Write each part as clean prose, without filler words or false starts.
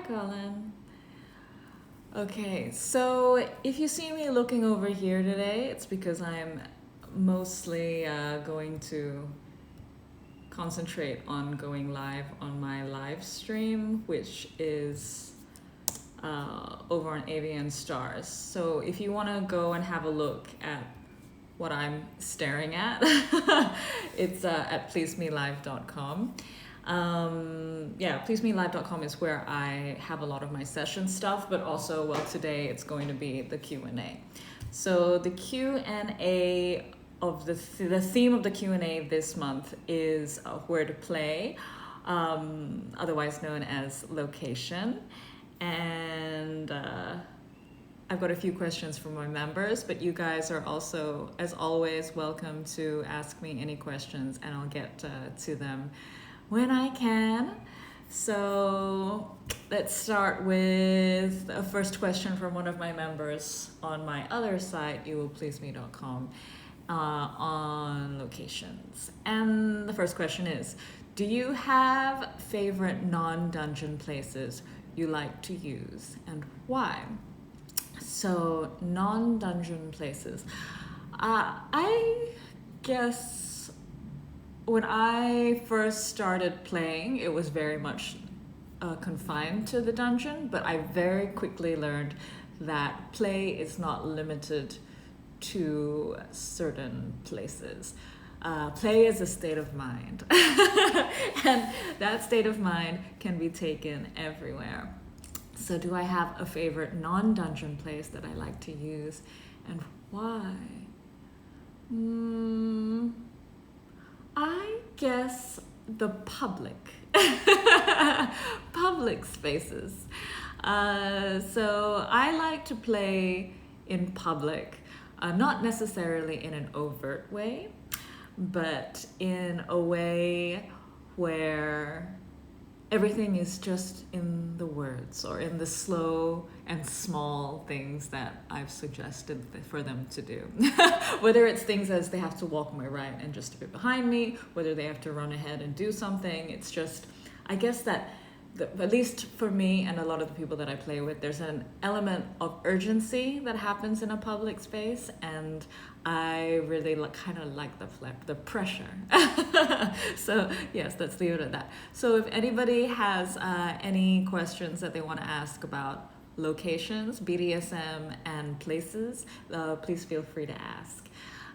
Colin. Okay, so if you see me looking over here today, it's because I'm mostly going to concentrate on going live on my live stream, which is over on AVN Stars. So if you want to go and have a look at what I'm staring at, it's at pleasemelive.com. Pleasemelive.com is where I have a lot of my session stuff, but also, well, today it's going to be the Q&A. So the Q&A of the theme of the Q&A this month is where to play, otherwise known as location. And I've got a few questions from my members, but you guys are also, as always, welcome to ask me any questions, and I'll get to them when I can. So let's start with a first question from one of my members on my other site, youwillpleaseme.com, on locations. And the first question is, do you have favorite non-dungeon places you like to use, and why? So non-dungeon places. I guess when I first started playing, it was very much confined to the dungeon, but I very quickly learned that play is not limited to certain places. Play is a state of mind, and that state of mind can be taken everywhere. So do I have a favorite non-dungeon place that I like to use, and why? I guess the public spaces. So I like to play in public, not necessarily in an overt way, but in a way where everything is just in the words, or in the slow and small things that I've suggested for them to do. Whether it's things as they have to walk my right and just a bit behind me, whether they have to run ahead and do something. It's just, I guess that, at least for me and a lot of the people that I play with, there's an element of urgency that happens in a public space, and I really kind of like the pressure. So yes, let's leave it at that. So if anybody has any questions that they want to ask about locations, BDSM, and places, please feel free to ask.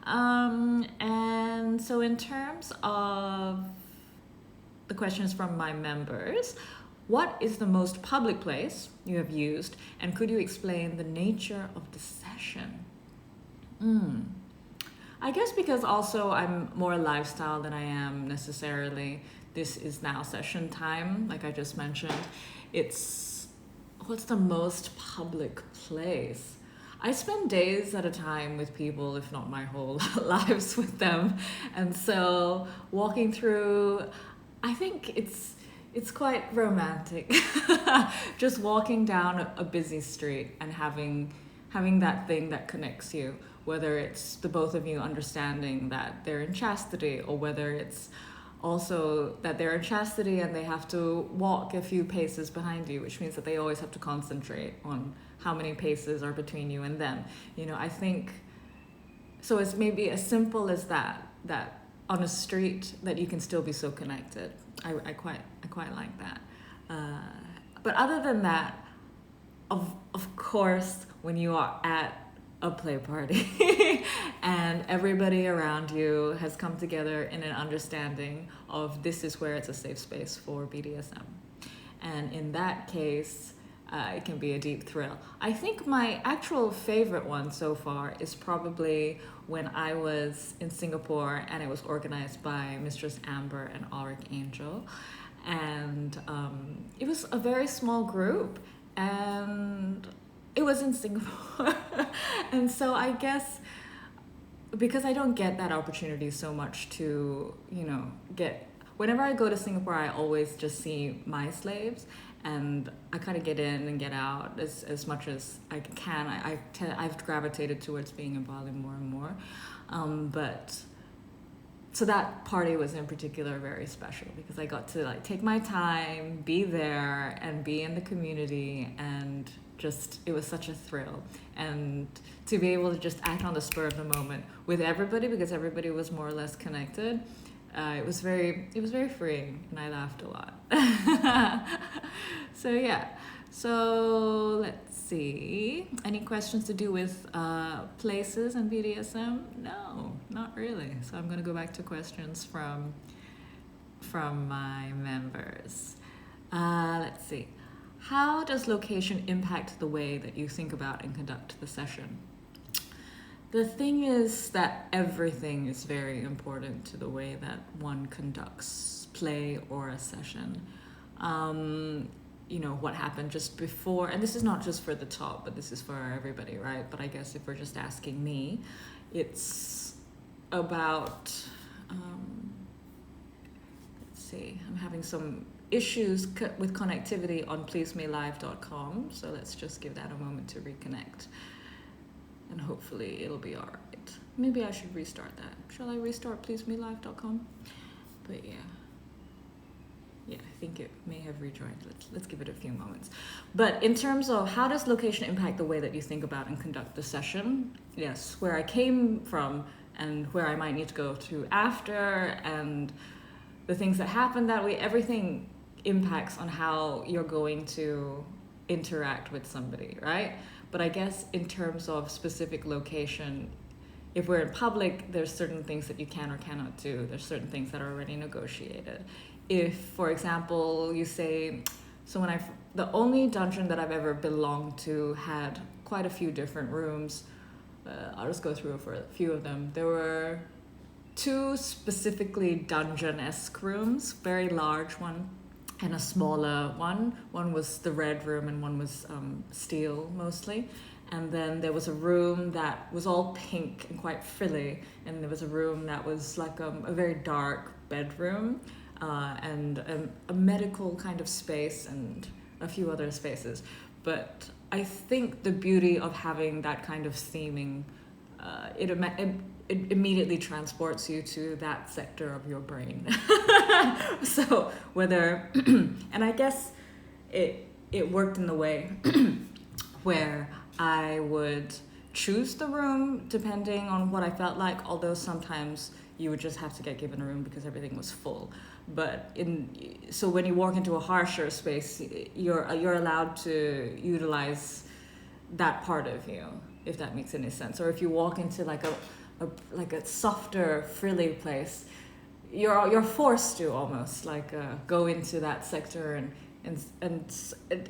And so in terms of the questions from my members, what is the most public place you have used, and could you explain the nature of the session? I guess because also I'm more lifestyle than I am necessarily this is now session time, like I just mentioned. It's, what's the most public place? I spend days at a time with people, if not my whole lives with them. And so walking through, I think it's quite romantic. Just walking down a busy street and having that thing that connects you, whether it's the both of you understanding that they're in chastity, or whether it's also that they're in chastity and they have to walk a few paces behind you, which means that they always have to concentrate on how many paces are between you and them. You know, I think, so it's maybe as simple as that on a street that you can still be so connected. I quite like that. But other than that, of course, when you are at a play party and everybody around you has come together in an understanding of this is where it's a safe space for BDSM. And in that case, it can be a deep thrill. I think my actual favorite one so far is probably when I was in Singapore and it was organized by Mistress Amber and Auric Angel. And it was a very small group, and it was in Singapore. And so I guess because I don't get that opportunity so much to, whenever I go to Singapore, I always just see my slaves, and I kind of get in and get out as much as I can. I've gravitated towards being in Bali more and more. But so that party was in particular very special because I got to like take my time, be there, and be in the community, and just it was such a thrill. And to be able to just act on the spur of the moment with everybody, because everybody was more or less connected, it was very freeing, and I laughed a lot. So yeah. So let's see. Any questions to do with places and BDSM? No, not really. So I'm gonna go back to questions from my members. Let's see. How does location impact the way that you think about and conduct the session? The thing is that everything is very important to the way that one conducts play or a session. You know, what happened just before, and this is not just for the top, but this is for everybody, right? But I guess if we're just asking me, it's about, let's see, I'm having some issues with connectivity on pleasemelive.com, so let's just give that a moment to reconnect, and hopefully it'll be all right. Maybe I should restart that. Shall I restart pleasemelive.com? But yeah. Yeah, I think it may have rejoined. Let's give it a few moments. But in terms of how does location impact the way that you think about and conduct the session? Yes, where I came from and where I might need to go to after, and the things that happen that way, everything impacts on how you're going to interact with somebody, right? But I guess in terms of specific location, if we're in public, there's certain things that you can or cannot do. There's certain things that are already negotiated. If, for example, you say, so when the only dungeon that I've ever belonged to had quite a few different rooms. I'll just go through for a few of them. There were 2 specifically dungeon-esque rooms, very large one and a smaller one. One was the red room and one was steel mostly. And then there was a room that was all pink and quite frilly. And there was a room that was like a very dark bedroom. And a medical kind of space and a few other spaces. But I think the beauty of having that kind of theming, it immediately transports you to that sector of your brain. So whether, and I guess it worked in the way where I would choose the room depending on what I felt like, although sometimes you would just have to get given a room because everything was full. But so when you walk into a harsher space, you're allowed to utilize that part of you, if that makes any sense. Or if you walk into like a softer, frilly place, you're forced to almost like go into that sector, and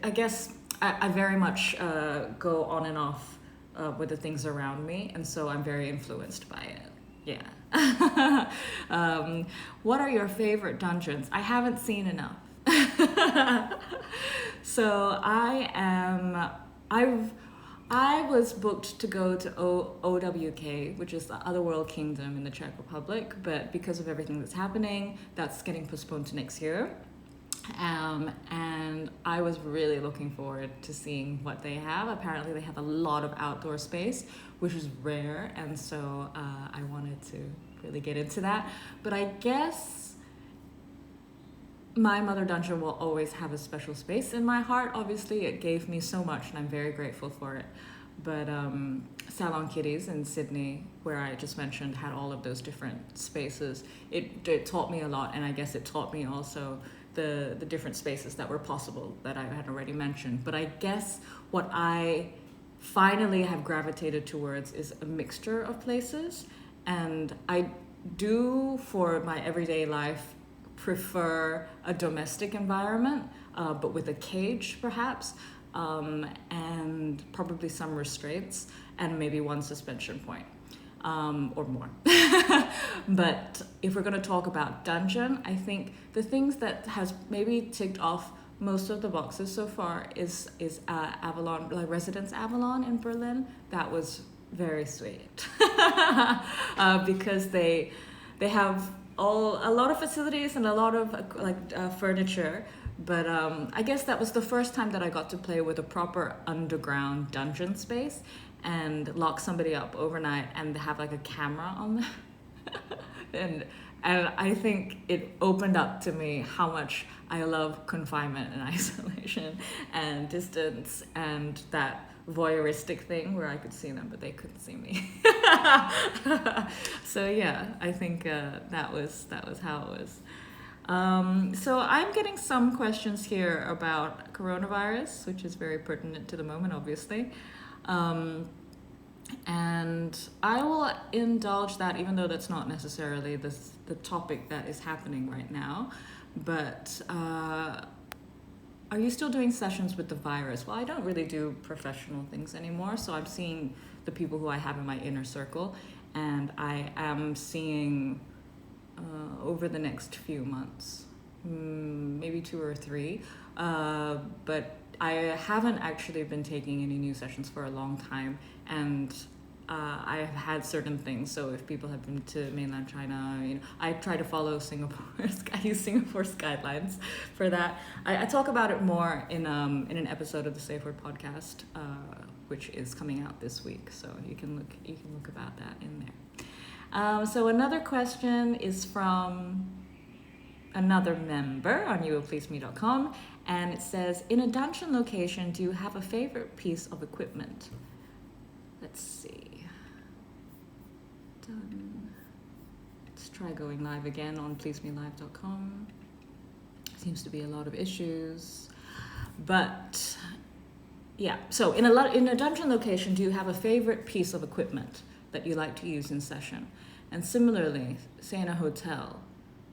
I guess I very much go on and off with the things around me, and so I'm very influenced by it. Yeah. What are your favorite dungeons? I haven't seen enough. So I was booked to go to OWK, which is the Otherworld Kingdom in the Czech Republic, but because of everything that's happening, that's getting postponed to next year. And I was really looking forward to seeing what they have. Apparently they have a lot of outdoor space, which is rare, and so I wanted to really get into that. But I guess my mother dungeon will always have a special space in my heart. Obviously, it gave me so much, and I'm very grateful for it. But Salon Kitties in Sydney, where I just mentioned, had all of those different spaces. It taught me a lot, and I guess it taught me also the different spaces that were possible that I had already mentioned. But I guess what I finally have gravitated towards is a mixture of places, and I do, for my everyday life, prefer a domestic environment, but with a cage perhaps, and probably some restraints and maybe one suspension point. Or more. But if we're going to talk about dungeon, I think the things that has maybe ticked off most of the boxes so far is Avalon, like Residence Avalon in Berlin. That was very sweet. Because they have a lot of facilities and a lot of furniture. But I guess that was the first time that I got to play with a proper underground dungeon space and lock somebody up overnight and have like a camera on them. And I think it opened up to me how much I love confinement and isolation and distance and that voyeuristic thing where I could see them but they couldn't see me. So yeah, I think that was how it was. So I'm getting some questions here about coronavirus, which is very pertinent to the moment, obviously. And I will indulge that, even though that's not necessarily the topic that is happening right now. But are you still doing sessions with the virus? Well, I don't really do professional things anymore, so I'm seeing the people who I have in my inner circle, and I am seeing over the next few months, maybe 2 or 3, but I haven't actually been taking any new sessions for a long time, and I have had certain things. So if people have been to mainland China, I try to follow Singapore's. I use Singapore's guidelines for that. I talk about it more in an episode of the Safe Word podcast, which is coming out this week. So you can look about that in there. So another question is from another member on youwillpleaseme.com, and it says, in a dungeon location, do you have a favorite piece of equipment? Let's see. Done. Let's try going live again on pleasemelive.com. Seems to be a lot of issues, but yeah. So in a dungeon location, do you have a favorite piece of equipment that you like to use in session? And similarly, say in a hotel,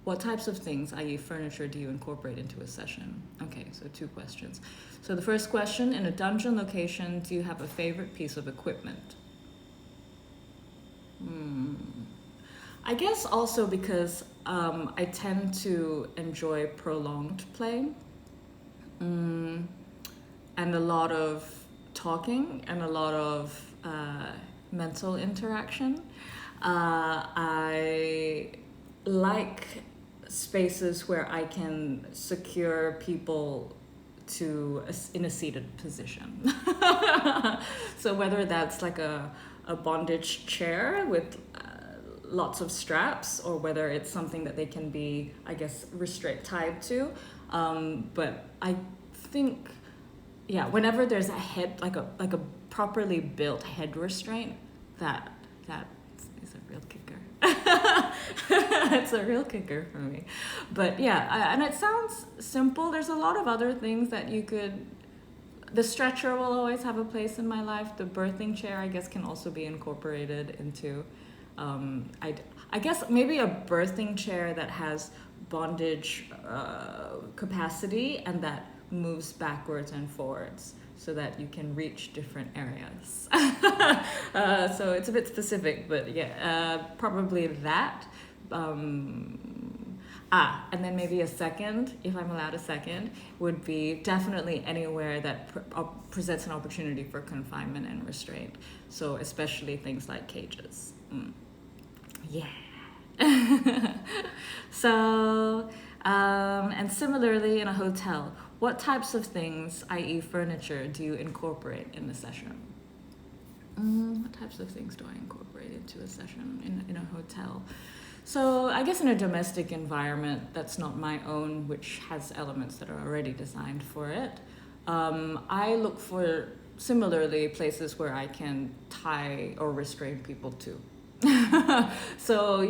what types of things, i.e. furniture, do you incorporate into a session? Okay, so 2 questions. So the first question, in a dungeon location, do you have a favorite piece of equipment? I guess also because I tend to enjoy prolonged play and a lot of talking and a lot of mental interaction. I like spaces where I can secure people in a seated position. So whether that's like a bondage chair with lots of straps, or whether it's something that they can be, I guess, tied to. But I think, yeah, whenever there's a head, like a properly built head restraint, that is a real kicker. It's a real kicker for me. But yeah, and it sounds simple. There's a lot of other things that you could. The stretcher will always have a place in my life. The birthing chair, I guess, can also be incorporated into. I guess maybe a birthing chair that has bondage capacity and that moves backwards and forwards, so that you can reach different areas. So it's a bit specific, but yeah, probably that. And then maybe a second, if I'm allowed a second, would be definitely anywhere that presents an opportunity for confinement and restraint. So especially things like cages. Yeah. So, and similarly in a hotel, what types of things, i.e. furniture, do you incorporate in the session? What types of things do I incorporate into a session in a hotel? So I guess in a domestic environment that's not my own, which has elements that are already designed for it, I look for, similarly, places where I can tie or restrain people to. So,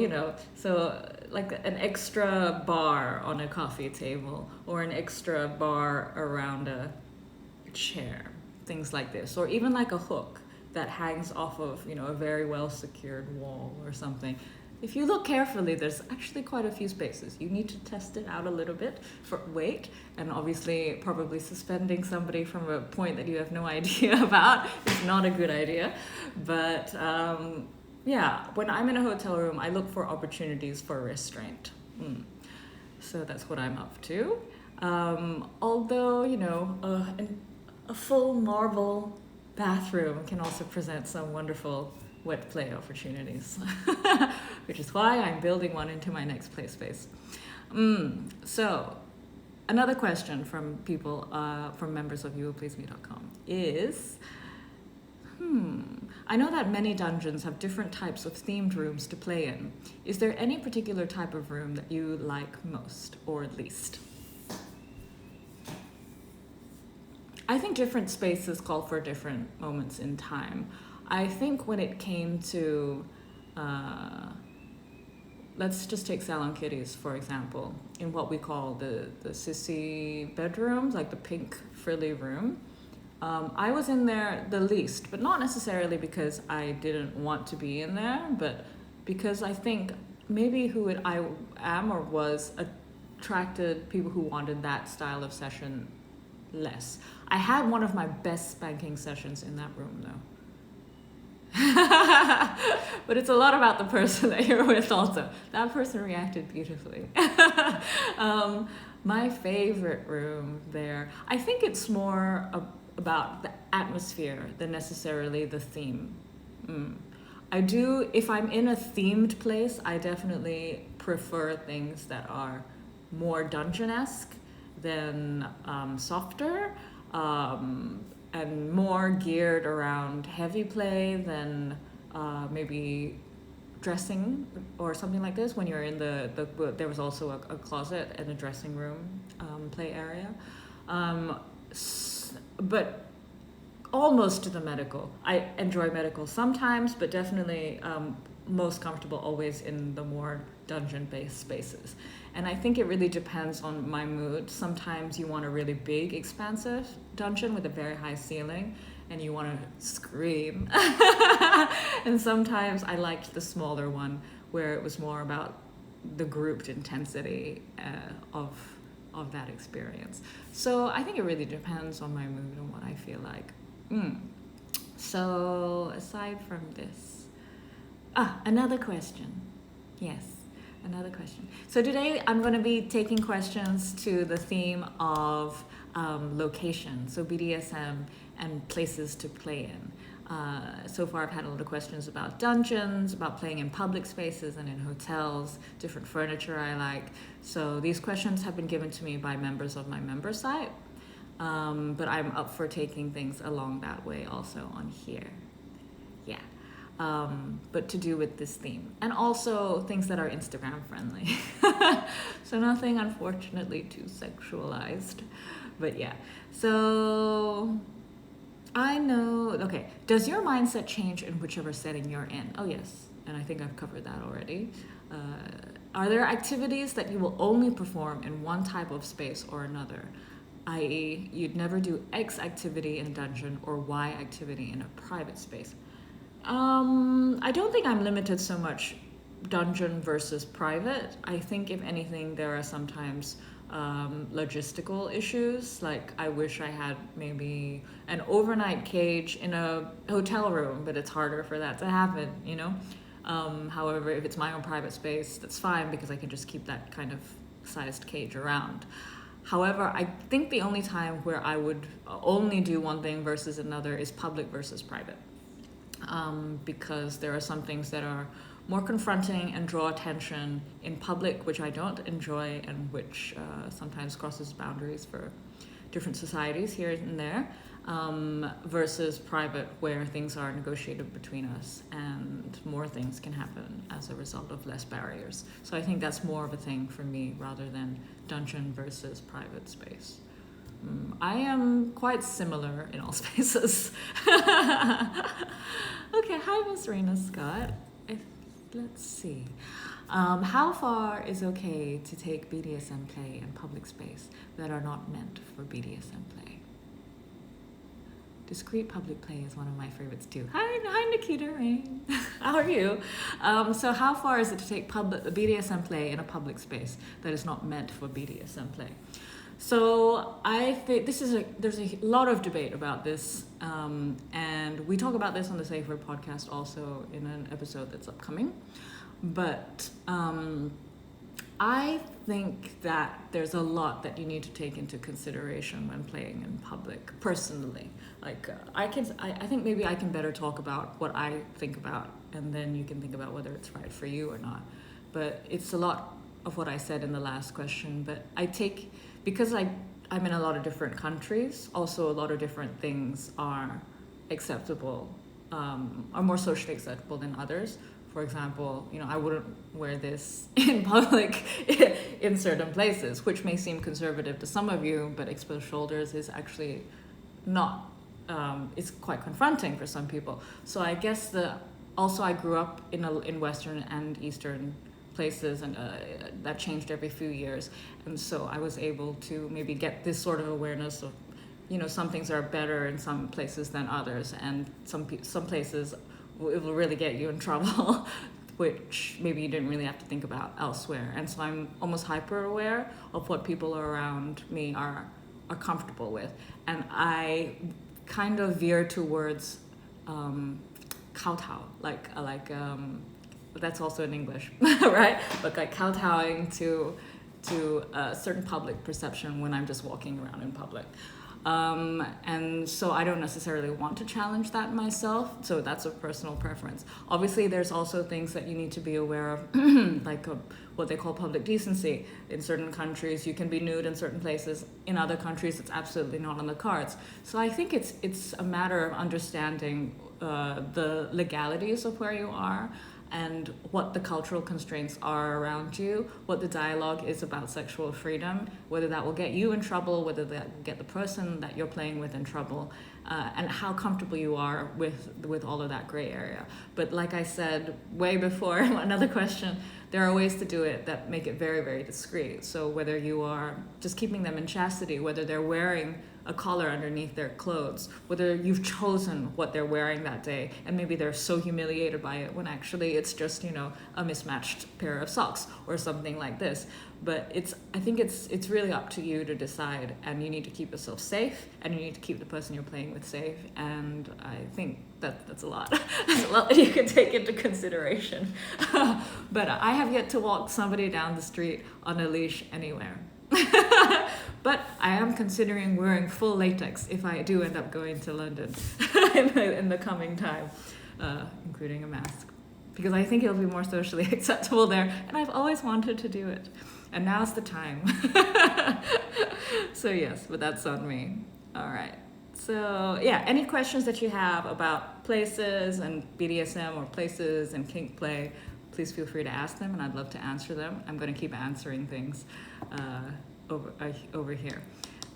like an extra bar on a coffee table, or an extra bar around a chair, things like this, or even like a hook that hangs off of, a very well secured wall or something. If you look carefully, there's actually quite a few spaces. You need to test it out a little bit for weight, and obviously probably suspending somebody from a point that you have no idea about is not a good idea. But yeah, when I'm in a hotel room, I look for opportunities for restraint. So that's what I'm up to. Although, a full marble bathroom can also present some wonderful wet play opportunities, which is why I'm building one into my next play space. So another question from people, from members of youwillpleaseme.com is, I know that many dungeons have different types of themed rooms to play in. Is there any particular type of room that you like most or least? I think different spaces call for different moments in time. I think when it came to, let's just take Salon Kitties, for example, in what we call the sissy bedrooms, like the pink frilly room. I was in there the least, but not necessarily because I didn't want to be in there, but because I think maybe I am or was attracted people who wanted that style of session less. I had one of my best spanking sessions in that room though. But it's a lot about the person that you're with also. That person reacted beautifully. My favorite room there, I think it's more about the atmosphere than necessarily the theme. I do, if I'm in a themed place, I definitely prefer things that are more dungeon-esque than softer, and more geared around heavy play than maybe dressing or something like this. When you're in there was also a closet and a dressing room play area. But almost to the medical. I enjoy medical sometimes, but definitely most comfortable always in the more dungeon-based spaces. And I think it really depends on my mood. Sometimes you want a really big, expansive dungeon with a very high ceiling, and you want to scream. And sometimes I liked the smaller one, where it was more about the grouped intensity of that experience. So I think it really depends on my mood and what I feel like. So aside from this, another question. Yes, another question. So today I'm going to be taking questions to the theme of location, so BDSM and places to play in. So far I've had a lot of questions about dungeons, about playing in public spaces and in hotels, different furniture I like. So these questions have been given to me by members of my member site, but I'm up for taking things along that way also on here. Yeah. But to do with this theme, and also things that are Instagram friendly. So nothing unfortunately too sexualized, but yeah. So I know, okay, does your mindset change in whichever setting you're in? Oh yes, and I think I've covered that already. Are there activities that you will only perform in one type of space or another? I.e., you'd never do X activity in a dungeon or Y activity in a private space. I don't think I'm limited so much dungeon versus private. I think if anything, there are sometimes logistical issues. Like I wish I had maybe an overnight cage in a hotel room, but it's harder for that to happen, you know? However, if it's my own private space, that's fine because I can just keep that kind of sized cage around. However, I think the only time where I would only do one thing versus another is public versus private. Because there are some things that are more confronting and draw attention in public, which I don't enjoy, and which sometimes crosses boundaries for different societies here and there, versus private, where things are negotiated between us and more things can happen as a result of less barriers. So I think that's more of a thing for me rather than dungeon versus private space. I am quite similar in all spaces. Okay, hi Miss Rena Scott. Let's see. How far is okay to take BDSM play in public space that are not meant for BDSM play? Discreet public play is one of my favorites too. Hi Nikita Rain. How are you? So how far is it to take BDSM play in a public space that is not meant for BDSM play? So I think there's a lot of debate about this, and we talk about this on the Safer podcast also in an episode that's upcoming. But I think that there's a lot that you need to take into consideration when playing in public, personally. Like I think maybe I can better talk about what I think about, and then you can think about whether it's right for you or not. But it's a lot of what I said in the last question, but because I'm in a lot of different countries, also a lot of different things are acceptable are more socially acceptable than others. For example, I wouldn't wear this in public in certain places, which may seem conservative to some of you, but exposed shoulders is actually not. It's quite confronting for some people. So I guess also I grew up in Western and Eastern places, and that changed every few years, and so I was able to maybe get this sort of awareness of, some things are better in some places than others, and some places it will really get you in trouble, which maybe you didn't really have to think about elsewhere. And so I'm almost hyper aware of what people around me are comfortable with, and I kind of veer towards kowtow, like that's also in English, right? But like kowtowing to a certain public perception when I'm just walking around in public. And so I don't necessarily want to challenge that myself, so that's a personal preference. Obviously, there's also things that you need to be aware of, like what they call public decency. In certain countries, you can be nude in certain places. In other countries, it's absolutely not on the cards. So I think it's a matter of understanding the legalities of where you are, and what the cultural constraints are around you, what the dialogue is about sexual freedom, whether that will get you in trouble, whether that will get the person that you're playing with in trouble, and how comfortable you are with all of that gray area. But like I said way before, another question, there are ways to do it that make it very, very discreet. So whether you are just keeping them in chastity, whether they're wearing a collar underneath their clothes, whether you've chosen what they're wearing that day, and maybe they're so humiliated by it when actually it's just, a mismatched pair of socks or something like this. But I think it's really up to you to decide, and you need to keep yourself safe, and you need to keep the person you're playing with safe. And I think that's a lot. That's a lot that you can take into consideration. But I have yet to walk somebody down the street on a leash anywhere. But I am considering wearing full latex if I do end up going to London in the coming time, including a mask, because I think it'll be more socially acceptable there, and I've always wanted to do it, and now's the time. So yes, but that's on me. All right. So yeah, any questions that you have about places and BDSM or places and kink play, please feel free to ask them, and I'd love to answer them. I'm going to keep answering things over here.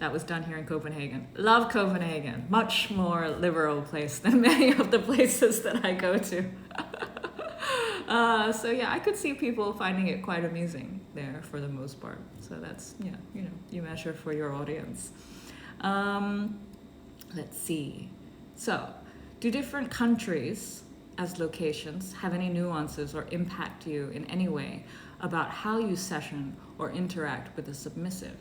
That was done here in Copenhagen. Love Copenhagen. Much more liberal place than many of the places that I go to. So yeah, I could see people finding it quite amusing there for the most part. So that's, you measure for your audience. Let's see. So, do different countries as locations have any nuances or impact you in any way about how you session or interact with the submissive?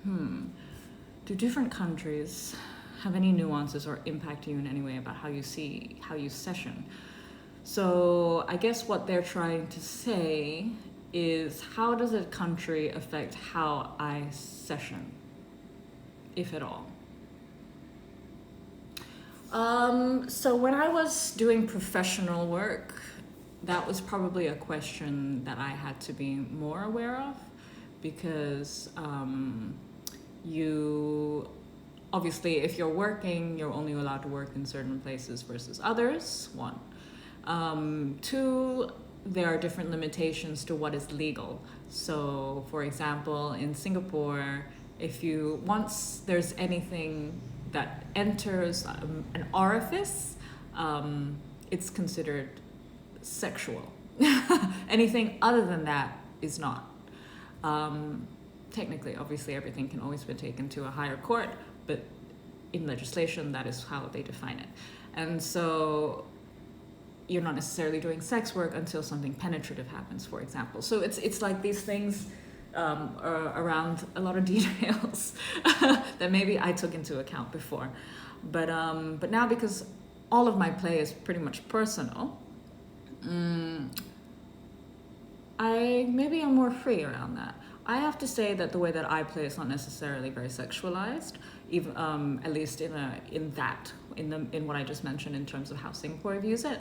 Do different countries have any nuances or impact you in any way about how you session? So I guess what they're trying to say is, how does a country affect how I session, if at all? So when I was doing professional work, that was probably a question that I had to be more aware of, because you obviously, if you're working, you're only allowed to work in certain places versus others, one. Two, there are different limitations to what is legal. So for example, in Singapore, once there's anything that enters an orifice, it's considered sexual. Anything other than that is not. Technically, obviously, everything can always be taken to a higher court, but in legislation, that is how they define it. And so you're not necessarily doing sex work until something penetrative happens, for example. So it's like these things around a lot of details that maybe I took into account before. But now, because all of my play is pretty much personal, I'm more free around that. I have to say that the way that I play is not necessarily very sexualized, even at least in what I just mentioned in terms of how Singapore views it.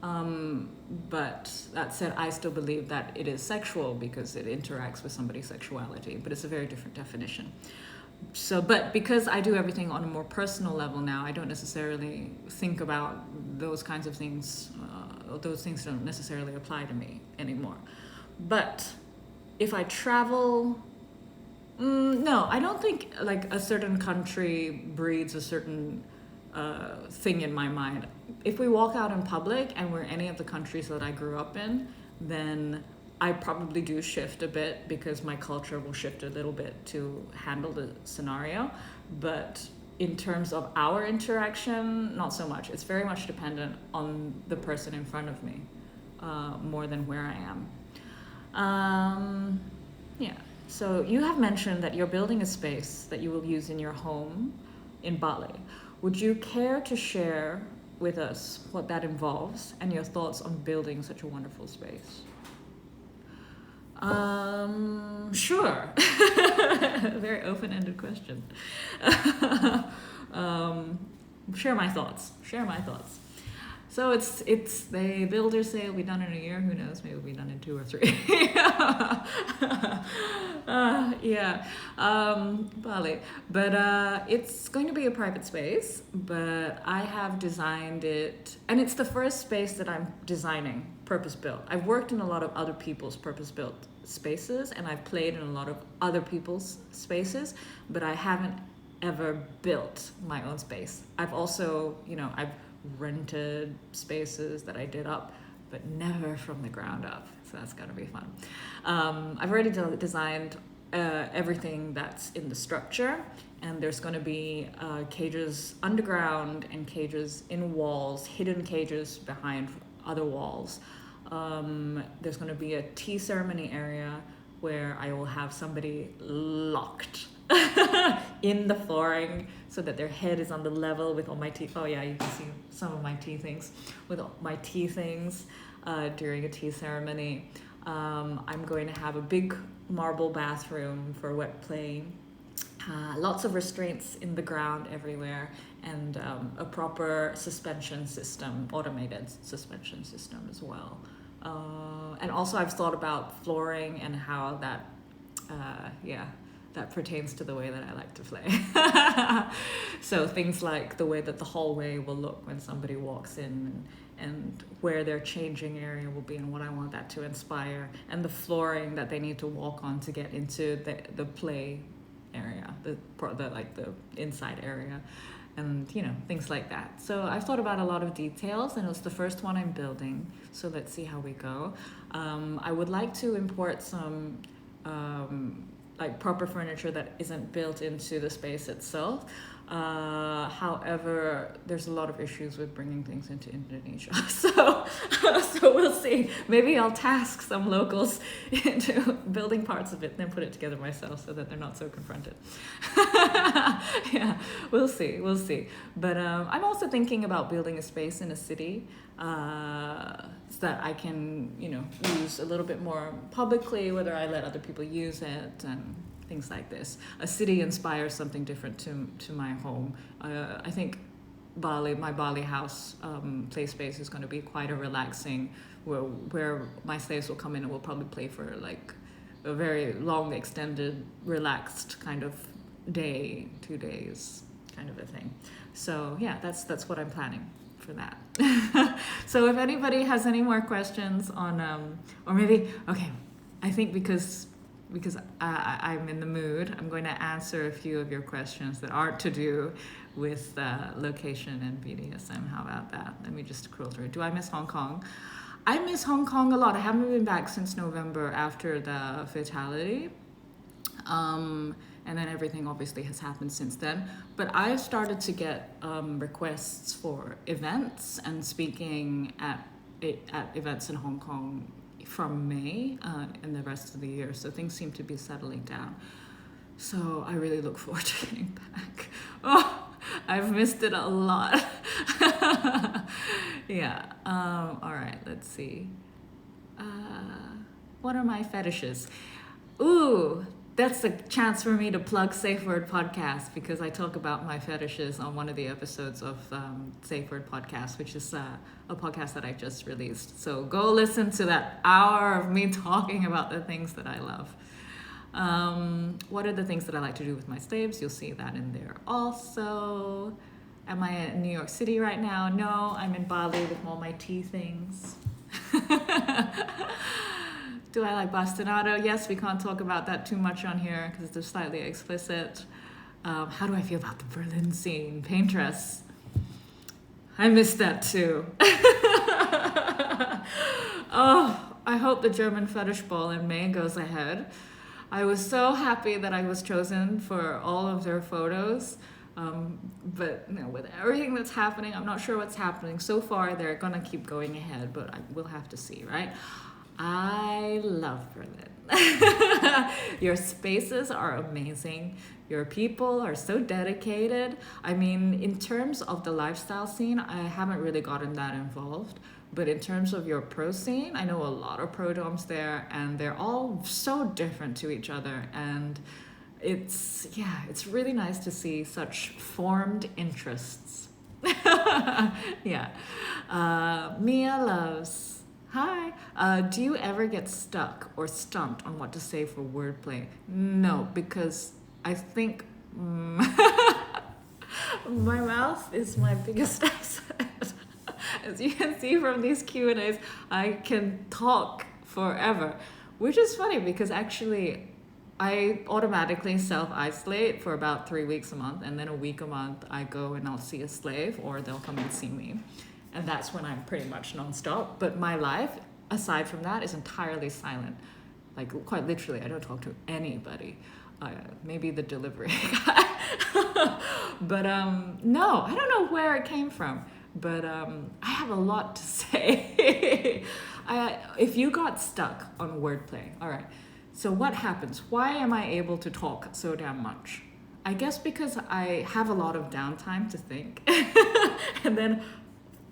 But that said, I still believe that it is sexual because it interacts with somebody's sexuality, but it's a very different definition. So, but because I do everything on a more personal level now, I don't necessarily think about those kinds of things. Those things don't necessarily apply to me anymore. But if I travel, no, I don't think like a certain country breeds a certain thing in my mind. If we walk out in public and we're any of the countries that I grew up in, then I probably do shift a bit because my culture will shift a little bit to handle the scenario. But in terms of our interaction, not so much. It's very much dependent on the person in front of me, more than where I am. Yeah. So you have mentioned that you're building a space that you will use in your home in Bali. Would you care to share with us what that involves and your thoughts on building such a wonderful space? Sure. Very open-ended question. Share my thoughts. So it's the builders say it'll be done in a year. Who knows? Maybe it'll be done in 2 or 3. Bali. But it's going to be a private space. But I have designed it, and it's the first space that I'm designing purpose-built. I've worked in a lot of other people's purpose-built spaces, and I've played in a lot of other people's spaces, but I haven't ever built my own space. I've also, I've rented spaces that I did up, but never from the ground up. So that's gonna be fun. I've already designed everything that's in the structure, and there's going to be cages underground and cages in walls, hidden cages behind other walls. There's going to be a tea ceremony area where I will have somebody locked in the flooring so that their head is on the level with all my tea. Oh yeah, you can see some of my tea things. With all my tea things during a tea ceremony. I'm going to have a big marble bathroom for wet play. Lots of restraints in the ground everywhere, and a proper suspension system, automated suspension system as well. And also I've thought about flooring and how that, that pertains to the way that I like to play. So things like the way that the hallway will look when somebody walks in, and where their changing area will be and what I want that to inspire, and the flooring that they need to walk on to get into the play area, the inside area, and things like that. So I've thought about a lot of details, and it's the first one I'm building, so let's see how we go. I would like to import some proper furniture that isn't built into the space itself. However, there's a lot of issues with bringing things into Indonesia. So we'll see. Maybe I'll task some locals into building parts of it, then put it together myself so that they're not so confronted. Yeah, we'll see. But I'm also thinking about building a space in a city so that I can, use a little bit more publicly, whether I let other people use it and things like this. A city inspires something different to my home. I think my Bali house play space is going to be quite a relaxing, where my slaves will come in and will probably play for like a very long, extended, relaxed kind of day, 2 days kind of a thing. So yeah, that's what I'm planning for that. So if anybody has any more questions on, or maybe, okay, I think because I'm in the mood, I'm going to answer a few of your questions that aren't to do with location and BDSM. How about that? Let me just scroll through. Do I miss Hong Kong? I miss Hong Kong a lot. I haven't been back since November after the fatality. And then everything obviously has happened since then. But I've started to get requests for events and speaking at events in Hong Kong from May and the rest of the year. So things seem to be settling down. So I really look forward to getting back. Oh, I've missed it a lot. Yeah. All right, let's see. What are my fetishes? Ooh, that's a chance for me to plug Safe Word Podcast, because I talk about my fetishes on one of the episodes of Safe Word Podcast, which is a podcast that I just released. So go listen to that hour of me talking about the things that I love. What are the things that I like to do with my slaves? You'll see that in there also. Am I in New York City right now? No, I'm in Bali with all my tea things. Do I like bastonado? Yes, we can't talk about that too much on here because it's slightly explicit. How do I feel about the Berlin scene? Paintress. I missed that too. Oh, I hope the German fetish ball in May goes ahead. I was so happy that I was chosen for all of their photos. But you know, with everything that's happening, I'm not sure what's happening. So far, they're gonna keep going ahead, but we'll have to see, right? I love Berlin. Your spaces are amazing. Your people are so dedicated. I mean, in terms of the lifestyle scene, I haven't really gotten that involved. But in terms of your pro scene, I know a lot of pro doms there, and they're all so different to each other. And it's really nice to see such formed interests. Yeah. Mia loves. Hi. Do you ever get stuck or stumped on what to say for wordplay? No, because I think my mouth is my biggest asset. As you can see from these Q&As, I can talk forever, which is funny because actually I automatically self-isolate for about 3 weeks a month, and then a week a month I go and I'll see a slave or they'll come and see me. And that's when I'm pretty much nonstop. But my life, aside from that, is entirely silent. Like quite literally, I don't talk to anybody. Maybe the delivery guy. But no, I don't know where it came from. But I have a lot to say. If you got stuck on wordplay, all right. So what happens? Why am I able to talk so damn much? I guess because I have a lot of downtime to think. And then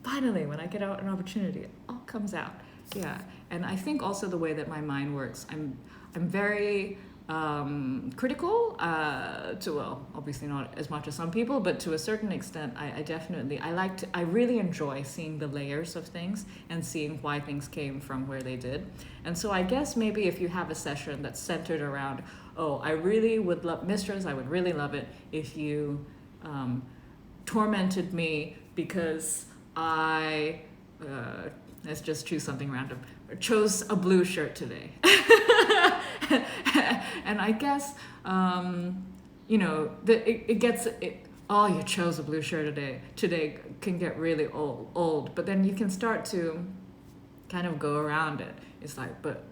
finally, when I get out an opportunity, it all comes out. Yeah. And I think also the way that my mind works, I'm very critical obviously not as much as some people, but to a certain extent I really enjoy seeing the layers of things and seeing why things came from where they did. And so I guess maybe if you have a session that's centered around, I really would love mistress, I would really love it if you tormented me because I let's just choose something random, chose a blue shirt today. And I guess, you chose a blue shirt today can get really old. But then you can start to kind of go around it. It's like, but,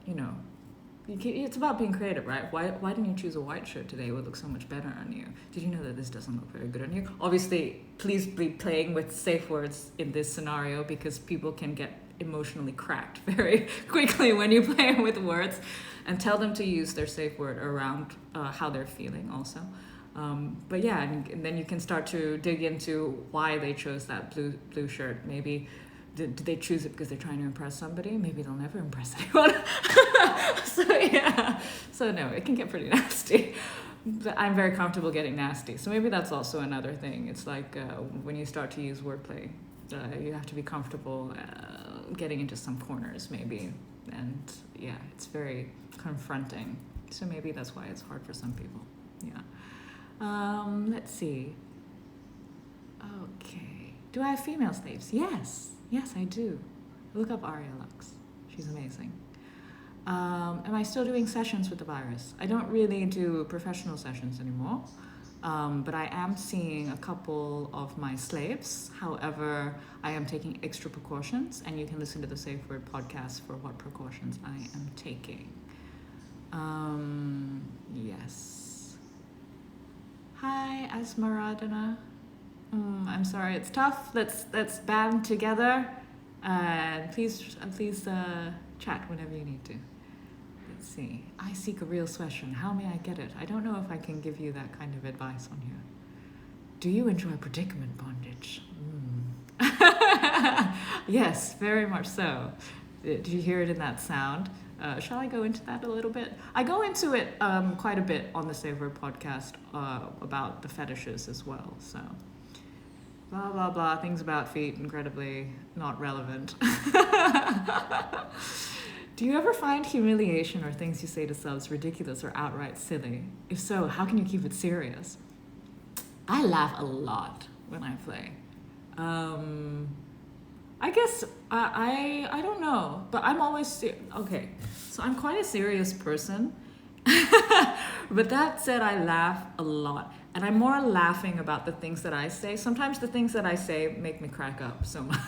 it's about being creative, right? Why didn't you choose a white shirt today? It would look so much better on you. Did you know that this doesn't look very good on you? Obviously, please be playing with safe words in this scenario because people can get emotionally cracked very quickly when you play with words, and tell them to use their safe word around how they're feeling also. But yeah, and then you can start to dig into why they chose that blue shirt. Maybe did they choose it because they're trying to impress somebody? Maybe they'll never impress anyone. So no, it can get pretty nasty. But I'm very comfortable getting nasty. So maybe that's also another thing. It's like when you start to use wordplay, you have to be comfortable getting into some corners maybe. And yeah, it's very confronting. So maybe that's why it's hard for some people. Yeah. Let's see. Okay. Do I have female slaves? Yes, I do. Look up Aria Lux. She's amazing. Am I still doing sessions with the virus? I don't really do professional sessions anymore, but I am seeing a couple of my slaves. However, I am taking extra precautions, and you can listen to the Safe Word podcast for what precautions I am taking. Yes. Hi, Esmeralda. I'm sorry, it's tough. Let's band together. Please chat whenever you need to. Let's see. I seek a real session. How may I get it? I don't know if I can give you that kind of advice on here. Do you enjoy predicament bondage? Yes, very much so. Did you hear it in that sound? Shall I go into that a little bit? I go into it quite a bit on the Safe Word podcast about the fetishes as well. So, blah, blah, blah, things about feet, incredibly not relevant. Do you ever find humiliation or things you say to subs ridiculous or outright silly? If so, how can you keep it serious? I laugh a lot when I play. I guess I don't know, but I'm always okay. So I'm quite a serious person, but that said, I laugh a lot, and I'm more laughing about the things that I say. Sometimes the things that I say make me crack up so much.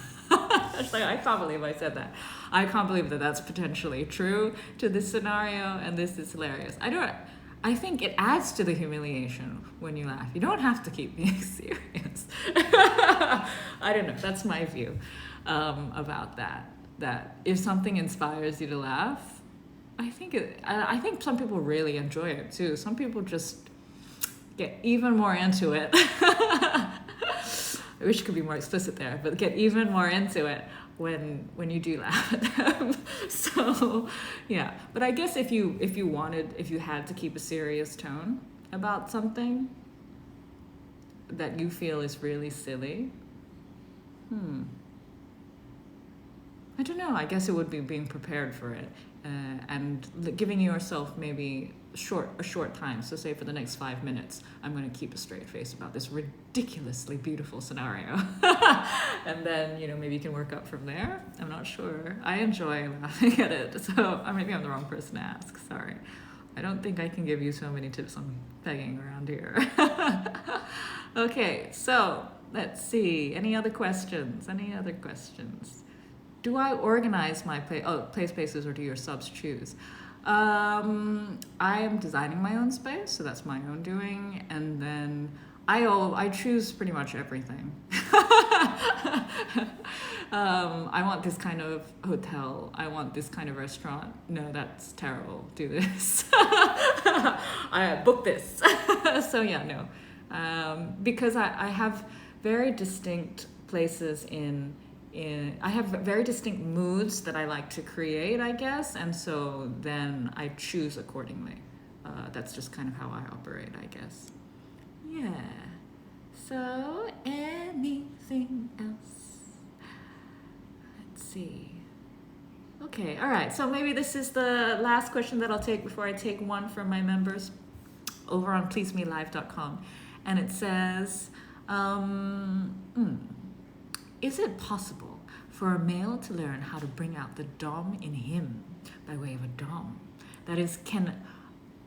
It's like, I can't believe I said that. I can't believe that that's potentially true to this scenario, and this is hilarious. I think it adds to the humiliation when you laugh. You don't have to keep being serious. I don't know. That's my view about that. That if something inspires you to laugh, I think some people really enjoy it too. Some people just get even more into it. I wish I could be more explicit there, but get even more into it when you do laugh at them. So yeah, but I guess if you had to keep a serious tone about something that you feel is really silly, I don't know. I guess it would be being prepared for it and giving yourself maybe a short time. So say for the next 5 minutes, I'm going to keep a straight face about this ridiculously beautiful scenario. And then, maybe you can work up from there. I'm not sure. I enjoy laughing at it. So maybe I'm the wrong person to ask. Sorry. I don't think I can give you so many tips on pegging around here. Okay, so let's see. Any other questions? Do I organize my play spaces, or do your subs choose? I am designing my own space, so that's my own doing, and then I choose pretty much everything. I want this kind of hotel. I want this kind of restaurant. No, that's terrible. Do this. I book this. So yeah, no, because I have very distinct places I have very distinct moods that I like to create, I guess, and so then I choose accordingly. That's just kind of how I operate, I guess. Yeah. So, anything else? Let's see. Okay, all right. So maybe this is the last question that I'll take before I take one from my members over on pleasemelive.com. And it says, is it possible for a male to learn how to bring out the dom in him by way of a dom? That is, can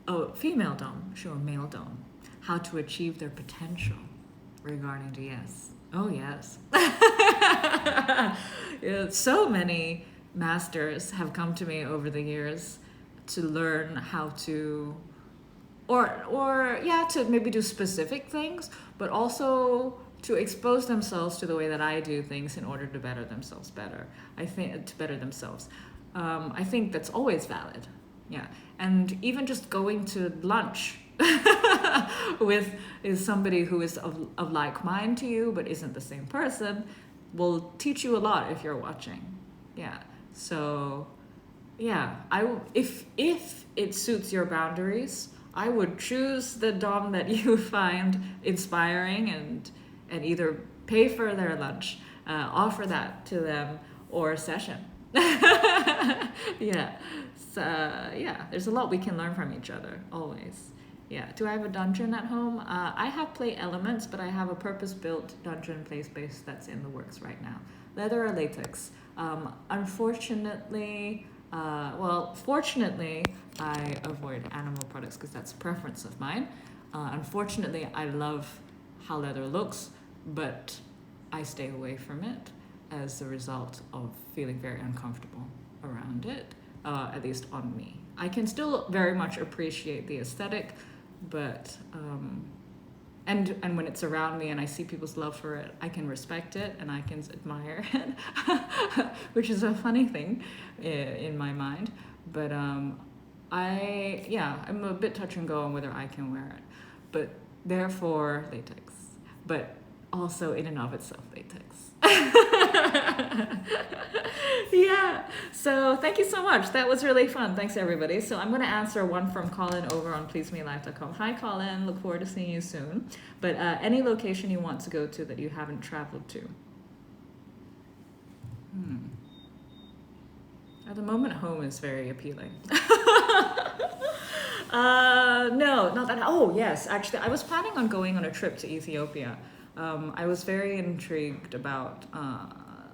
a female dom show a male dom how to achieve their potential regarding DS? Oh, yes. Yeah, so many masters have come to me over the years to learn how to, to maybe do specific things, but also to expose themselves to the way that I do things in order to better themselves better. I think that's always valid. Yeah. And even just going to lunch with somebody who is of like mind to you but isn't the same person will teach you a lot if you're watching. Yeah. So yeah, if it suits your boundaries, I would choose the dom that you find inspiring and either pay for their lunch, offer that to them, or a session. Yeah. So, yeah, there's a lot we can learn from each other, always. Yeah. Do I have a dungeon at home? I have play elements, but I have a purpose-built dungeon play space that's in the works right now. Leather or latex? Fortunately, I avoid animal products because that's a preference of mine. Unfortunately, I love how leather looks, but I stay away from it as a result of feeling very uncomfortable around it, at least on me. I can still very much appreciate the aesthetic, but and when it's around me and I see people's love for it, I can respect it and I can admire it, which is a funny thing in my mind. But I'm a bit touch and go on whether I can wear it, but therefore latex. But also in and of itself latex. Yeah, so thank you so much. That was really fun. Thanks everybody. So I'm going to answer one from Colin over on pleasemelive.com. Hi Colin, look forward to seeing you soon. But any location you want to go to that you haven't traveled to? At the moment, home is very appealing. No, not that. Oh, yes. Actually, I was planning on going on a trip to Ethiopia. I was very intrigued about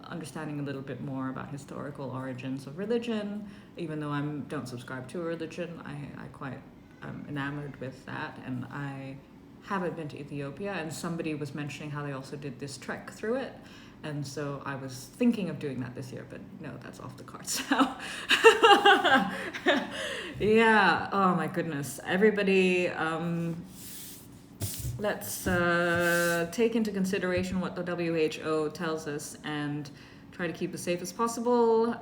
understanding a little bit more about historical origins of religion. Even though I don't subscribe to a religion, I quite enamored with that. And I haven't been to Ethiopia, and somebody was mentioning how they also did this trek through it. And so I was thinking of doing that this year, but no, that's off the cards now. Yeah, oh my goodness. Everybody, let's take into consideration what the WHO tells us and try to keep as safe as possible.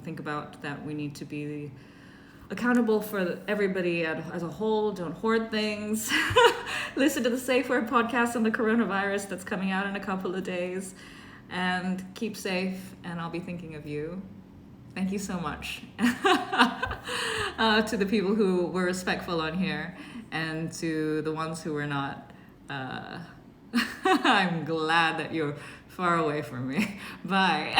Think about that we need to be accountable for everybody as a whole. Don't hoard things. Listen to the Safe Word podcast on the coronavirus that's coming out in a couple of days. And keep safe, and I'll be thinking of you. Thank you so much to the people who were respectful on here, and to the ones who were not. I'm glad that you're far away from me. Bye.